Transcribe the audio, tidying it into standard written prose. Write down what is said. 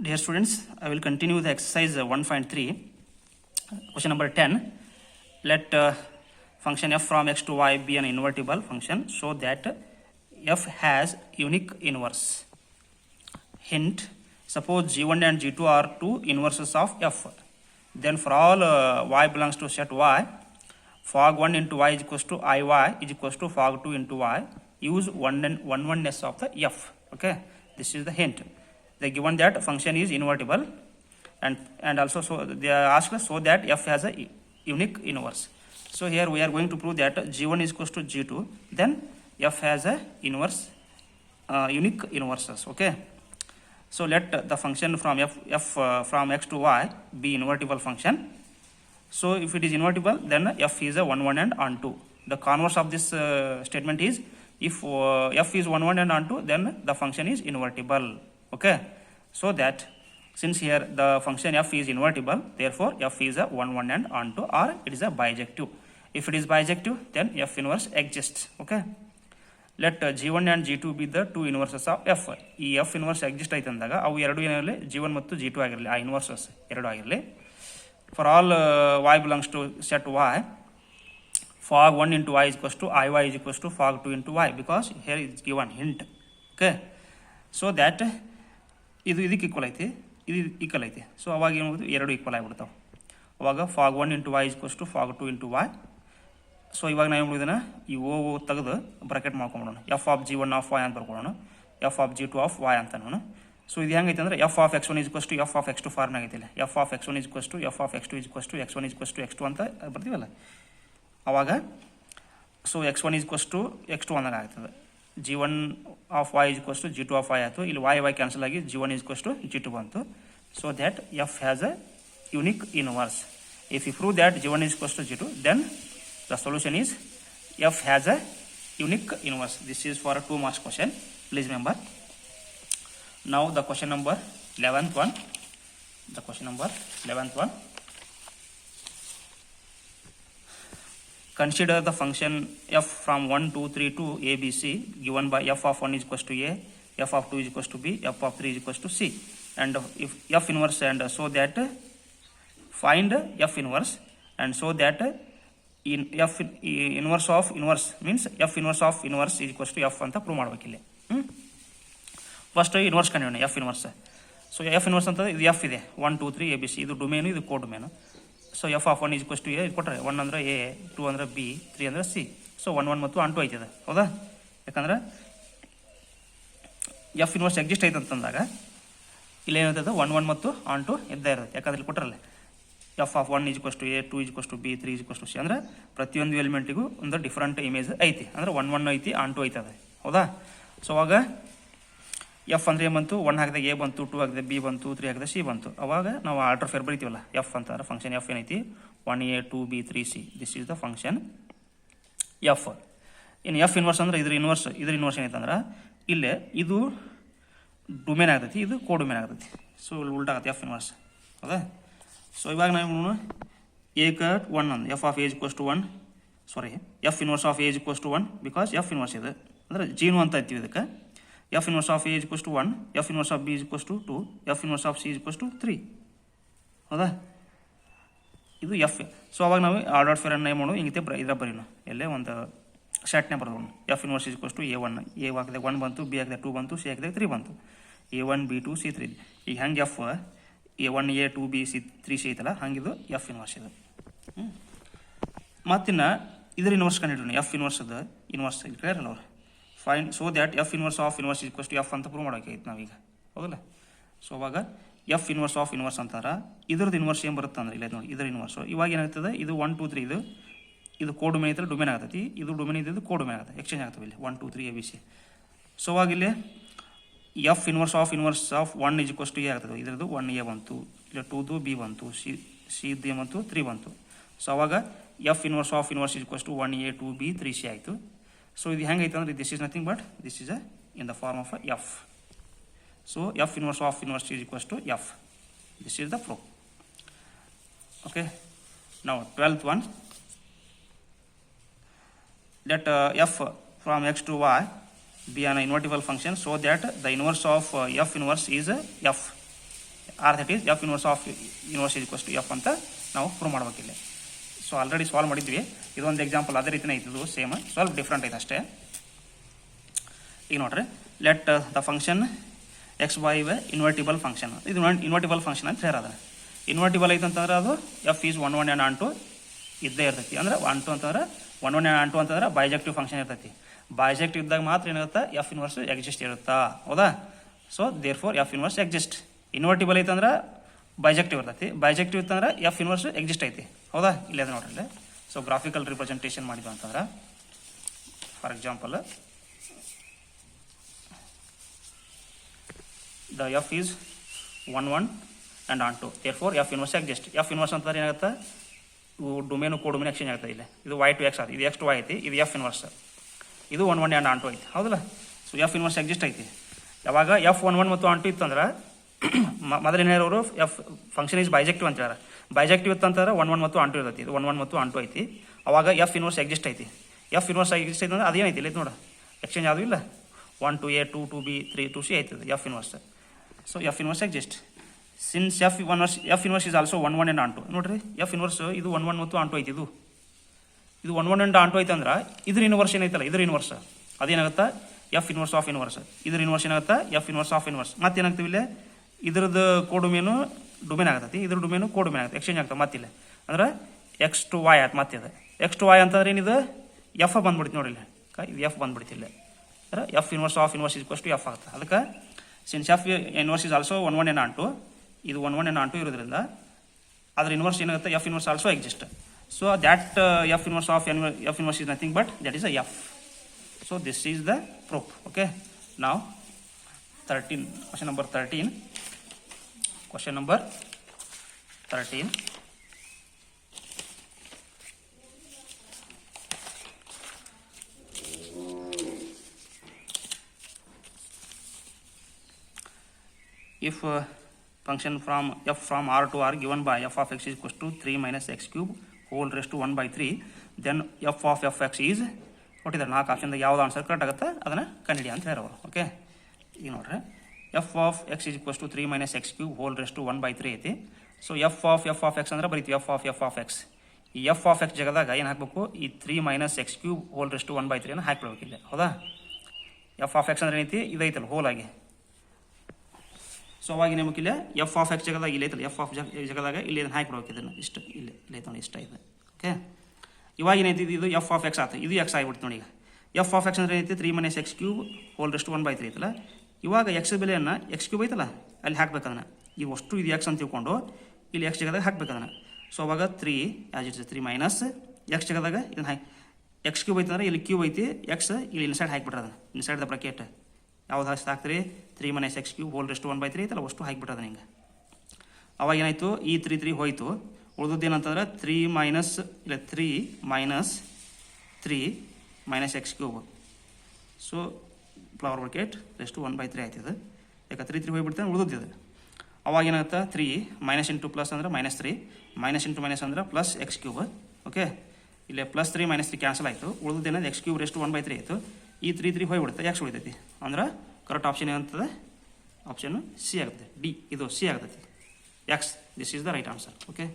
Dear students, I will continue the exercise 1.3. Question number 10. Let function f from x to y be an invertible function so that f has unique inverse. Hint, suppose g1 and g2 are two inverses of f. Then for all y belongs to set y, fog1 into y is equals to iy is equals to fog2 into y. Use oneness of the f. Okay, this is the hint. They given that function is invertible, and also so they are asked so that f has a unique inverse. So here we are going to prove that g1 is equals to g2, then f has a inverse, unique inverses. Okay, so let the function from f from x to y be invertible function. So if it is invertible, then f is a 1 1 and onto. The converse of this statement is if f is 1 1 and onto, then the function is invertible. Okay, so that since here the function f is invertible, therefore f is a 1 1 and onto, or it is a bijective. If it is bijective, then f inverse exists. Okay, let g1 and g2 be the two inverses of f. ಈ f inverse exist ಆಯ್ತು ಅಂದಾಗ ಅವು ಎರಡು ಏನಿರಲಿ g1 ಮತ್ತು g2 ಆಗಿರಲಿ, ಆ inverses ಎರಡು ಆಗಿರಲಿ. For all y belongs to set y, fog1 into y is equals to iy is equals to fog2 into y, because here is given hint. Okay, so that ಇದು ಇದಕ್ಕೆ equal ಐತಿ, ಇದು equal ಐತಿ. So ಅವಾಗ ಏನು ಎರಡು equal ಆಗಿಬಿಡ್ತಾವೆ. ಅವಾಗ fog1 into y is equals to fog2 into y. So ಇವಾಗ ನಾವು ಏನು ಇದನ್ನು ಈ ಓ ತೆಗೆದು ಬ್ರಾಕೆಟ್ ಮಾಡ್ಕೊಂಬಿಡೋಣ. F of g1 of y ಅಂತ ಬರ್ಕೊಳ್ಳೋಣ, F of g2 of y ಅಂತ ನೋಡೋಣ. ಸೊ ಇದು ಹೆಂಗೈತೆ ಅಂದರೆ F of x1 is equals to F of x2 ಫಾರ್ಮ್ನಾಗ ಐತಿಲ್ಲ. F of x1 is equals to F of x2 is equals to x1 is equals to x2 ಅಂತ ಬರ್ತೀವಲ್ಲ. ಅವಾಗ so x1 is equals to x2 ಅಂದಾಗ ಆಗ್ತದೆ. g1 of y is equals to g2 of y ಆಯಿತು. ಇಲ್ಲಿ y cancel ಆಗಿ g1 is equals to g2 ಬಂತು. So that f has a unique inverse. If you prove that g1 is equals to g2, then the solution is f has a unique inverse. This is for a 2 marks question. Please remember. Now the question number 11th one. The question number 11th one. Consider the function f from 1, 2, 3 to a, b, c given by f of 1 is equals to a, f of 2 is equals to b, f of 3 is equals to c. And if f inverse, and so that find f inverse, and so that in f inverse of inverse means f inverse of inverse is equals to f ಅಂತ prove ಮಾಡಬೇಕಿಲ್ಲ. First inverse ಕಂಡಿರೋಣ F inverse. So F inverse ಅಂತ ಇದು F ಇದೆ 1, 2, 3 a b c, ಇದು domain, ಇದು codomain. So F of 1 is equals to a ಇದು ಕೊಟ್ಟರೆ 1 ಅಂದರೆ a, 2 ಅಂದರೆ b, 3 ಅಂದರೆ c. ಸೊ 1 1 ಮತ್ತು ಆನ್ 2 ಐತದೆ, ಹೌದಾ? ಯಾಕಂದ್ರೆ ಎಫ್ ಇನ್ವರ್ಸ್ ಎಕ್ಸಿಸ್ಟ್ ಐತೆ ಅಂತಂದಾಗ ಇಲ್ಲಿ ಏನಿರ್ತದೆ 1 1 ಮತ್ತು ಆನ್ 2 ಇದ್ದೇ ಇರುತ್ತೆ. ಯಾಕಂದ್ರೆ ಇಲ್ಲಿ ಕೊಟ್ಟರಲ್ಲ F of 1 is equals to a, 2 is equals to b, 3 is equals to c. ಅಂದರೆ ಪ್ರತಿಯೊಂದು ಎಲಿಮೆಂಟಿಗೂ ಒಂದು ಡಿಫ್ರೆಂಟ್ ಇಮೇಜ್ ಐತಿ. ಅಂದರೆ 1 1 ಐತಿ, ಆನ್ 2 ಐತದೆ, ಹೌದಾ? ಸೊ ಅವಾಗ ಎಫ್ ಅಂದರೆ ಏನು ಬಂತು, 1 ಹಾಕಿದಾಗ ಎ ಬಂತು, 2 ಹಾಕಿದಾಗ ಬಿ ಬಂತು, 3 ಹಾಕಿದಾಗ ಸಿ ಬಂತು. ಅವಾಗ ನಾವು ಆರ್ಡರ್ ಫೇರ್ ಬರೀತೀವಲ್ಲ ಎಫ್ ಅಂತಾರೆ. ಫಂಕ್ಷನ್ ಎಫ್ ಏನೈತಿ 1a, 2b, 3c. This is the function F. ಇನ್ನು ಎಫ್ ಇನ್ವರ್ಸ್ ಅಂದರೆ ಇದ್ರ ಇನ್ವರ್ಸ್ ಏನೈತೆ ಅಂದ್ರೆ ಇಲ್ಲೇ ಇದು ಡೊಮೇನ್ ಆಗ್ತೈತಿ, ಇದು ಕೋ ಡೊಮೇನ್ ಆಗ್ತೈತಿ. ಸೊ ಇಲ್ಲಿ ಉಲ್ಟಾ ಆಗತ್ತೆ ಎಫ್ ಇನ್ವರ್ಸ್, ಹೌದಾ? ಸೊ ಇವಾಗ ನಾವು ಏಕ 1 ಅಂದು f of x equals to 1, sorry f inverse of x equals to 1, because f inverse ಇದೆ ಅಂದರೆ ಜೀನು ಅಂತ ಐತಿ ಇದಕ್ಕೆ. F inverse of a is equals to 1, f inverse of b is equals to 2, f inverse of c is equals to 3, ಹೌದಾ? ಇದು F. So ಅವಾಗ ನಾವು ಆರ್ಡರ್ ಫೇರ್ ಅನ್ನು ಏನು ಮಾಡೋದು, ಹಿಂಗಿತೆ ಇದ್ರ ಬರೀನು ಎಲ್ಲೇ ಒಂದು ಸೆಟ್ನೇ ಬರೋದು. F inverse is equals to a1, A ಹಾಕಿದಾಗ 1 ಬಂತು, ಬಿ ಹಾಕಿದಾಗ 2 ಬಂತು, ಸಿ ಹಾಕಿದಾಗ 3 ಬಂತು. a1, b2, c3. ಈಗ ಹೆಂಗೆ F a1, a2, b, c, 3c ಐತಲ್ಲ, ಹಂಗಿದು ಎಫ್ ಇನ್ವರ್ಸ್ ಇದು. ಮತ್ತಿನ್ನು ಇದ್ರ ಇನ್ವರ್ಸ್ ಕಂಡಿಡ್ರಿ, ಎಫ್ ಇನ್ವರ್ಸದ ಇನ್ವರ್ಸ್ ಇಲ್ಲಿ ಕ್ಲಿಯರ್ ಅಲ್ಲ ಅವ್ರು. Fine so that F inverse of inverse is equals to F ಅಂತ ಪ್ರೂವ್ ಮಾಡೋಕೈತೆ ನಾವೀಗ, ಹೌದಲ್ಲ? ಸೊ ಅವಾಗ ಎಫ್ ಇನ್ವರ್ಸ್ ಆಫ್ ಇನ್ವರ್ಸ್ ಅಂತಾರೆ. ಇದ್ರದ್ದು ಇನ್ವರ್ಸ್ ಏನು ಬರುತ್ತೆ ಅಂದ್ರೆ ಇಲ್ಲ ನೋಡಿ, ಇದ್ರ ಇನ್ವರ್ಸು ಇವಾಗ ಏನಾಗ್ತದೆ, ಇದು 1 2 3 ಇದು ಕೋ ಡೊಮೇನ್ ಐತಲ್ಲ, ಡೊಮೇನ್ ಆಗ್ತೈತಿ. ಇದು ಡೊಮೇನ್ ಇದ್ದು ಕೋ ಡೊಮೇನ್ ಆಗುತ್ತೆ, ಎಕ್ಸ್ಚೇಂಜ್ ಆಗ್ತವೆ ಇಲ್ಲಿ 1 2 3 a b c. ಸೊ ಅವಾಗ ಇಲ್ಲಿ F inverse of 1 is equals to a ಆಗ್ತದೆ. ಇದ್ರದ್ದು 1a ಬಂತು, ಇಲ್ಲ 2 b ಬಂತು, ಸಿ ಇದ್ದು ಬಂತು, 3 ಬಂತು. ಸೊ ಅವಾಗ F inverse of inverse is equals to 1a 2b 3c ಆಯಿತು. ಸೊ ಇದು ಹೆಂಗೈತೆ ಅಂದರೆ this is nothing but this is in the form of f. So F inverse of inverse is equals to f. This is the proof. Okay, now 12th one. Let f from x to y be an invertible function so that the inverse of f inverse is f. Or that is f inverse of inverse is equals to f ಅಂತ ನಾವು prove ಮಾಡ್ಬೇಕಿಲ್ಲ. So already solve ಮಾಡಿದ್ವಿ. ಇದೊಂದು example ಅದೇ ರೀತಿನೇ ಇದ್ದು same, ಸ್ವಲ್ಪ different ಐತೆ ಅಷ್ಟೇ. ಈಗ ನೋಡ್ರಿ, let the function x y invertible function. ಇದು ಇನ್ವರ್ಟಿಬಲ್ ಫಂಕ್ಷನ್ ಅಂತ ಹೇಳೋದು. ಇನ್ವರ್ಟಿಬಲ್ ಐತೆ ಅಂತಂದ್ರೆ ಅದು ಎಫ್ ಈಸ್ 1 1 ಆನ್ 2 ಇದ್ದೇ ಇರ್ತೈತಿ. ಅಂದ್ರೆ 1 2 ಅಂತಂದ್ರೆ 1 1 ಆನ್ 2 ಅಂತಂದ್ರೆ ಬೈಜೆಕ್ಟಿವ್ ಫಂಕ್ಷನ್ ಇರ್ತೈತಿ. ಬೈಜೆಕ್ಟಿವ್ ಇದ್ದಾಗ ಮಾತ್ರ ಏನಾಗುತ್ತೆ, ಎಫ್ ಇನ್ವರ್ಸ್ ಎಕ್ಸಿಸ್ಟ್ ಇರುತ್ತಾ, ಹೌದಾ? So therefore F inverse exist. Invertible ಐತಂದ್ರೆ ಬೈಜೆಕ್ಟಿವ್ ಇರ್ತೈತಿ, ಬೈಜೆಕ್ಟಿವ್ ಇತ್ತಂದ್ರೆ ಎಫ್ ಇನ್ವರ್ಸ್ ಎಕ್ಸಿಸ್ಟ್ ಐತಿ, ಹೌದಾ? ಇಲ್ಲೇ ಅದು ನೋಡ್ರಿ. ಸೊ ಗ್ರಾಫಿಕಲ್ ರಿಪ್ರೆಸೆಂಟೇಷನ್ ಮಾಡಿದ್ವಿ ಅಂತಂದ್ರೆ, for example the f is 1 1 and on 2, therefore f inverse exists. f inverse ಅಂತಂದ್ರೆ ಏನಾಗುತ್ತೆ, ಡೊಮೇನು ಕೋಡೊಮೇನು ಎಕ್ಸ್ಚೇಂಜ್ ಆಗುತ್ತೆ. ಇಲ್ಲಿ ಇದು y to x ಆಗಿದೆ, ಇದು x to y ಐತಿ, ಇದು f ಇನ್ವರ್ಸ್, ಇದು 1 1 and on 2 ಐತಿ, ಹೌದಲ್ಲ? ಸೊ f ಇನ್ವರ್ಸ್ ಎಕ್ಸಿಸ್ಟ್ ಐತಿ. ಯಾವಾಗ f 1 1 ಮತ್ತು on 2 ಇತ್ತಂದ್ರೆ ಮೊದಲಿನ ಹೇಳೋರು ಎಫ್ ಫಂಕ್ಷನ್ ಈಸ್ ಬೈಜೆಕ್ಟಿವ್ ಅಂತ ಹೇಳ್ಯಾರ. ಬೈಜೆಕ್ಟಿವ್ ಇತ್ತಂತಾರೆ 1 1 ಮತ್ತು on 2 ಇರ್ತೈತಿ, ಇದು 1 1 ಮತ್ತು on 2 ಐತಿ. ಅವಾಗ ಎಫ್ ಇನ್ವರ್ಸ್ ಎಕ್ಸಿಸ್ಟ್ ಐತಿ. ಎಫ್ ಇನ್ವರ್ಸ್ ಎಕ್ಸಿಸ್ಟ್ ಐತಿ ಅಂದ್ರೆ ಅದೇನೈತಿ ಇಲ್ಲಿ ನೋಡ, ಎಕ್ಸ್ಚೇಂಜ್ ಆದವು ಇಲ್ಲ, 1 to a 2 to b 3 to c ಐತಿ F inverse. So F inverse exist. Since f inverse is also 1 1 and on 2. ನೋಡ್ರಿ, ಎಫ್ ಇನ್ವರ್ಸ್ ಇದು 1 1 ಮತ್ತು on 2 ಐತಿ. ಇದು 1 1 and on 2 ಐತೆ ಅಂದ್ರೆ ಇದ್ರ ಇನ್ವರ್ಸ್ ಏನೈತಲ್ಲ, ಇದ್ರ ಇನ್ವರ್ಸ್ ಅದೇನಾಗುತ್ತೆ, ಎಫ್ ಇನ್ವರ್ಸ್ ಆಫ್ ಇನ್ವರ್ಸ್. ಇದ್ರ ಇನ್ವರ್ಸ್ ಏನಾಗುತ್ತೆ, ಎಫ್ ಇನ್ವರ್ಸ್ ಆಫ್ ಇನ್ವರ್ಸ್. ಮತ್ತೇನಾಗ್ತೀವಿ ಇಲ್ಲೇ, ಇದ್ರದ್ದು ಕೋಡೊಮೇನು ಡೊಮೇನ್ ಆಗತ್ತೈತಿ, ಇದ್ರ ಡೊಮೇನು ಕೋಡೊಮೇನ್ ಆಗುತ್ತೆ, ಎಕ್ಸ್ಚೇಂಜ್ ಆಗ್ತದೆ ಮತ್ತಿಲ್ಲ. ಅಂದ್ರೆ ಎಕ್ಸ್ ಟು ವೈ ಆಯ್ತು. ಮತ್ತೆ ಇದು ಎಕ್ಸ್ ಟು ವೈ ಅಂತಂದ್ರೆ ಏನಿದು ಎಫ್ ಬಂದ್ಬಿಡ್ತಿ ನೋಡಿ, ಇಲ್ಲಿ ಇದು ಎಫ್ ಬಂದ್ಬಿಡ್ತಿ. ಇಲ್ಲ ಅಂದ್ರೆ f inverse of inverse equals to f ಆಗುತ್ತೆ. ಅದಕ್ಕೆ since f inverse is also 1 1 and on 2, ಇದು 1 1 and on 2 ಇರೋದ್ರಿಂದ ಅದ್ರ ಇನ್ವರ್ಸ್ ಏನಾಗುತ್ತೆ, F inverse also exist. So that F inverse of F inverse is nothing but that is a F. So this is the proof. Okay, ನಾವು 13, question number 13. Question number 13. If function from f from r to r given by f of x is equals to 3 minus x cube whole raised to 1 by 3, then f of fx is ಕೊಟ್ಟಿದ್ದಾರೆ 4 ಆಪ್ಷನ್ದಾಗ ಯಾವ್ದು answer correct ಆಗುತ್ತೆ ಅದನ್ನು ಕಂಡುಹಿಡಿ ಅಂತ ಹೇಳೋರು. Okay, ಈಗ ನೋಡ್ರಿ, f of x is equals to 3 minus x cube whole raised to 1 by 3 ಐತಿ. So F of X ಅಂದ್ರೆ ಬರೀತೀವಿ ಎಫ್ ಆಫ್ ಎಕ್ಸ್. ಈ ಎಫ್ ಆಫ್ ಎಕ್ಸ್ ಜಾಗದಾಗ ಏನು ಹಾಕಬೇಕು, ಈ 3 minus x cube whole raised to 1 by 3 ಅನ್ನು ಹಾಕಿಬಿಡ್ಬೇಕು ಇಲ್ಲಿ, ಹೌದಾ? ಎಫ್ ಆಫ್ ಎಕ್ಸ್ ಅಂದ್ರೆ ಏನೈತಿ, ಇದೈತಲ್ಲ ಹೋಲ್ ಆಗಿ. ಸೊ ಅವಾಗ ನಿಮಗಿಲ್ಲ ಎಫ್ ಆಫ್ ಎಕ್ಸ್ ಜಾಗದಾಗ ಇಲ್ಲಿ ಐತಲ್ಲ, ಎಫ್ ಆಫ್ ಜಾಗದಾಗ ಇಲ್ಲಿ ಇದನ್ನು ಹಾಕಿಬಿಡ್ಬೇಕು, ಇದನ್ನು ಇಷ್ಟು ಇಲ್ಲಿ ಐತೆ ಇಷ್ಟ ಇದೆ. ಓಕೆ, ಇವಾಗ ಏನೈತಿ, ಇದು ಎಫ್ ಆಫ್ ಎಕ್ಸ್ ಆಯ್ತು, ಇದು ಎಕ್ಸ್ ಆಗಿಬಿಡ್ತು ನೋಡಿ. ಈಗ ಎಫ್ ಆಫ್ ಎಕ್ಸ್ ಅಂದ್ರೆ ಏನೈತಿ, 3 minus x cube whole raised to 1 by 3 ಐತಲ್ಲ. ಇವಾಗ ಎಕ್ಸ್ ಬೆಲೆಯನ್ನು ಎಕ್ಸ್ ಕ್ಯೂಬ್ ಐತಲ್ಲ ಅಲ್ಲಿ ಹಾಕ್ಬೇಕು ಅದನ್ನು. ಈಗ ಅಷ್ಟು ಇದು ಎಕ್ಸ್ ಅಂತ ತಿಳ್ಕೊಂಡು ಇಲ್ಲಿ ಎಕ್ಸ್ ಜಾಗದಾಗ ಹಾಕ್ಬೇಕು ಅದನ್ನು. ಸೊ ಅವಾಗ 3 ಆ್ಯಸ್ ಇಟ್ಸ್ 3 minus ಎಕ್ಸ್ ಜಾಗದಾಗ ಇದನ್ನು ಹಾಕಿ, ಎಕ್ಸ್ ಕ್ಯೂಬ್ ಐತೆ ಅಂದ್ರೆ ಇಲ್ಲಿ ಕ್ಯೂಬ್ ಐತಿ, ಎಕ್ಸ್ ಇಲ್ಲಿ ಇನ್ಸೈಡ್ ಹಾಕಿಬಿಟ್ರೆ ಅದನ್ನು, ಇನ್ಸೈಡ್ ದ ಬ್ರಾಕೆಟ್ ಯಾವ್ದು ಹಾಕ್ತೀರಿ, 3 minus x cube whole raised to 1 by 3 ಐತಲ್ಲ, ಅಷ್ಟು ಹಾಕಿಬಿಟ್ರೆ ಹಿಂಗೆ. ಅವಾಗ ಏನಾಯಿತು, ಈ 3 ಹೋಯಿತು, ಉಳಿದದ್ದು ಏನಂತಂದ್ರೆ 3 minus 3 x cube. So flower bracket rest 1 by 3 ಆಯ್ತದೆ. ಯಾಕೆ 3 ಹೋಗಿಬಿಡ್ತಾನೆ, ಉಳಿದಿದೆ. ಅವಾಗ ಏನಾಗುತ್ತೆ, 3 ಮೈನಸ್ ಇಂಟು ಪ್ಲಸ್ ಅಂದ್ರೆ -3, ಮೈನಸ್ ಇಂಟು ಮೈನಸ್ ಅಂದ್ರೆ ಪ್ಲಸ್ ಎಕ್ಸ್ ಕ್ಯೂಬ್. ಓಕೆ, ಇಲ್ಲೇ +3 -3 ಕ್ಯಾನ್ಸಲ್ ಆಯಿತು, ಉಳಿದೇನದು ಎಕ್ಸ್ ಕ್ಯೂಬ್ ರೆಸ್ಟ್ 1 by 3 ಆಯಿತು. ಈ 3 ಹೋಗಿಬಿಡುತ್ತೆ, ಎಕ್ಸ್ ಉಳಿತೈತಿ. ಅಂದ್ರೆ ಕರೆಕ್ಟ್ ಆಪ್ಷನ್ ಏನಂತದೆ, ಆಪ್ಷನ್ ಸಿ ಆಗುತ್ತೆ, ಡಿ ಇದು ಸಿ ಆಗುತ್ತೆ, X. This is the right answer. Okay.